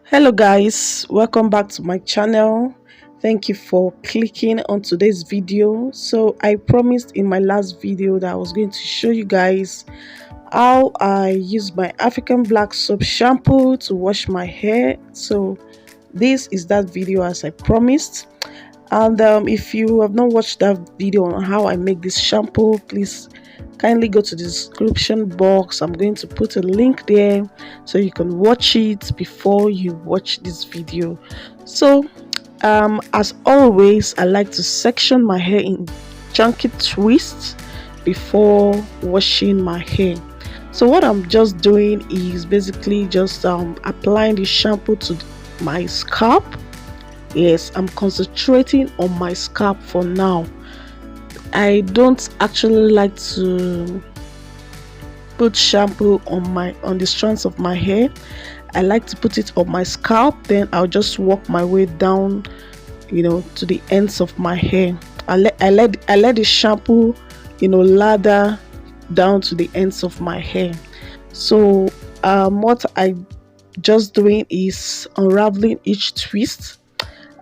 Hello guys, welcome back to my channel. Thank you for clicking on today's video. So I promised in my last video that I was going to show you guys how I use my African black soap shampoo to wash my hair. So this is that video as I promised. And if you have not watched that video on how I make this shampoo, please kindly go to the description box. I'm going to put a link there so you can watch it before you watch this video. So as always, I like to section my hair in chunky twists before washing my hair. So what I'm just doing is basically just applying the shampoo to my scalp. Yes, I'm concentrating on my scalp for now. I don't actually like to put shampoo on the strands of my hair. I like to put it on my scalp, then I'll just work my way down, to the ends of my hair. I let the shampoo, lather down to the ends of my hair. So what I just doing is unraveling each twist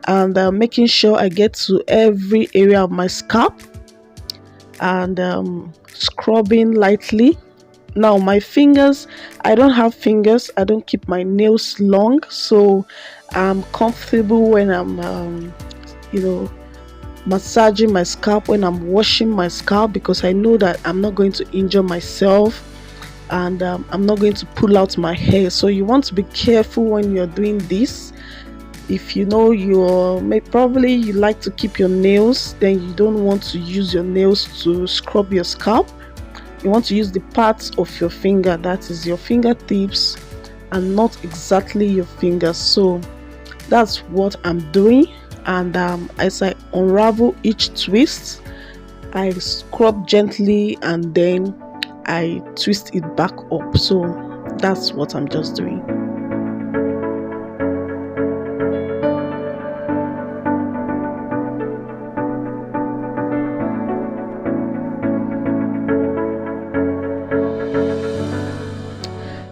and making sure I get to every area of my scalp and scrubbing lightly. Now my fingers, I don't have fingers, I don't keep my nails long, so I'm comfortable when I'm massaging my scalp, when I'm washing my scalp, because I know that I'm not going to injure myself and I'm not going to pull out my hair. So you want to be careful when you're doing this. If you know probably you like to keep your nails, then you don't want to use your nails to scrub your scalp. You want to use the parts of your finger, that is your fingertips, and not exactly your fingers. So that's what I'm doing. And as I unravel each twist, I scrub gently and then I twist it back up. So that's what I'm just doing.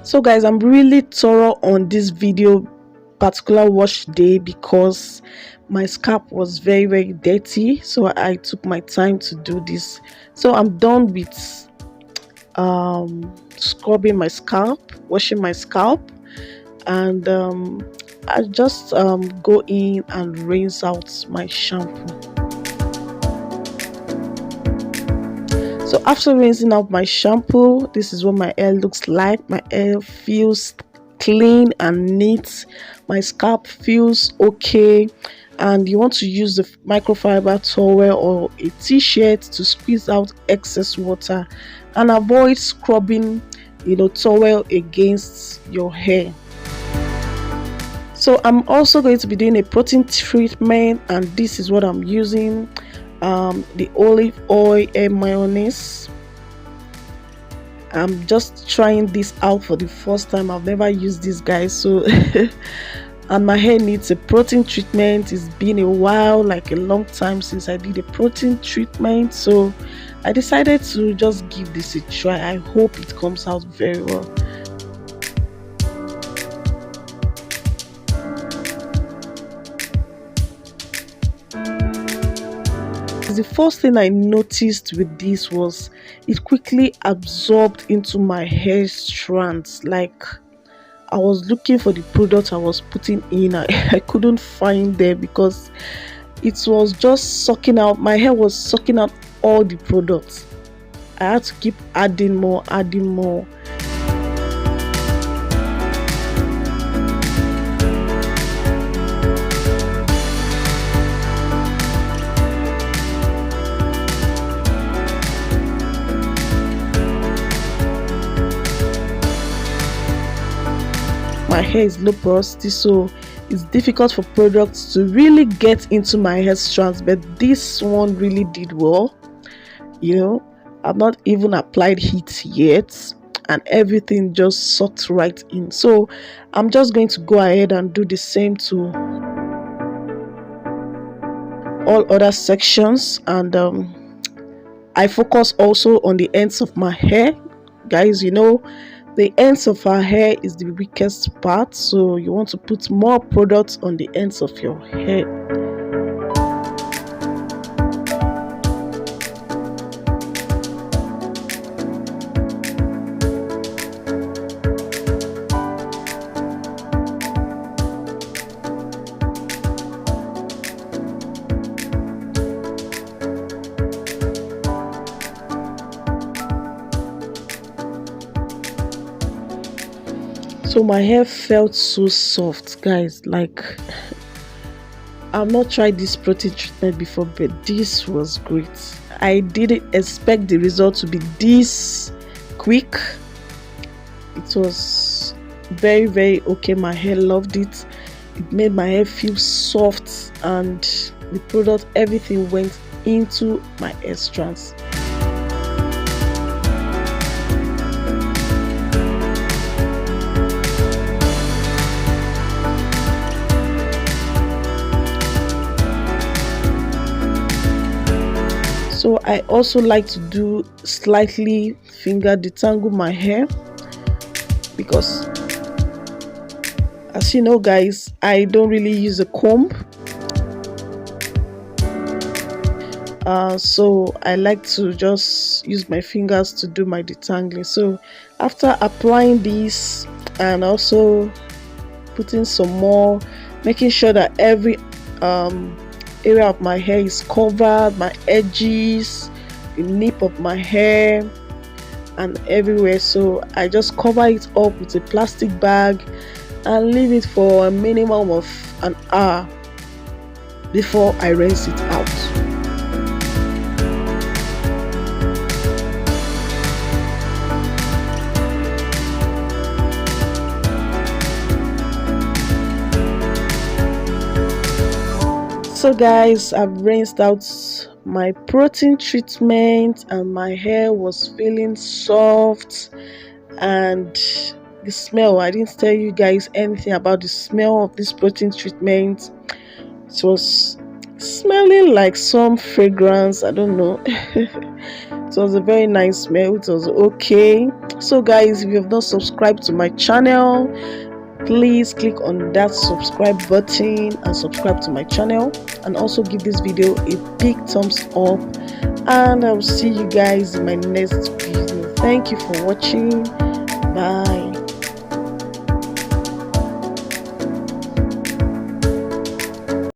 So guys, I'm really thorough on this particular wash day because my scalp was very dirty, so I took my time to do this. So I'm done with scrubbing my scalp, washing my scalp, and I just go in and rinse out my shampoo. So after rinsing out my shampoo, this is what my hair looks like. My hair feels clean and neat. My scalp feels okay. And you want to use the microfiber towel or a t-shirt to squeeze out excess water and avoid scrubbing towel against your hair. So I'm also going to be doing a protein treatment, and this is what I'm using. The olive oil and mayonnaise. I'm just trying this out for the first time. I've never used this, guys, so and my hair needs a protein treatment. It's been a while, like a long time since I did a protein treatment, so I decided to just give this a try. I hope it comes out very well. The first thing I noticed with this was it quickly absorbed into my hair strands. Like I was looking for the product I was putting in, I couldn't find there because it was just sucking out. My hair was sucking out all the products. I had to keep adding more. My hair is low porosity, so it's difficult for products to really get into my hair strands, but this one really did well. I've not even applied heat yet and everything just sucked right in. So I'm just going to go ahead and do the same to all other sections, and I focus also on the ends of my hair, guys. The ends of our hair is the weakest part, so you want to put more products on the ends of your hair. So my hair felt so soft, guys. Like, I've not tried this protein treatment before, but this was great. I didn't expect the result to be this quick. It was very, very okay. My hair loved it. It made my hair feel soft, and the product, everything went into my hair strands. So I also like to do slightly finger detangle my hair, because as you know, guys, I don't really use a comb. So I like to just use my fingers to do my detangling. So after applying this and also putting some more, making sure that every area of my hair is covered, my edges, the nape of my hair, and everywhere. So I just cover it up with a plastic bag and leave it for a minimum of an hour before I rinse it out. So guys, I've rinsed out my protein treatment and my hair was feeling soft, and the smell, I didn't tell you guys anything about the smell of this protein treatment. It was smelling like some fragrance, I don't know. It was a very nice smell. It was okay. So guys, if you have not subscribed to my channel, please click on that subscribe button and subscribe to my channel, and also give this video a big thumbs up, and I will see you guys in my next video. Thank you for watching. Bye.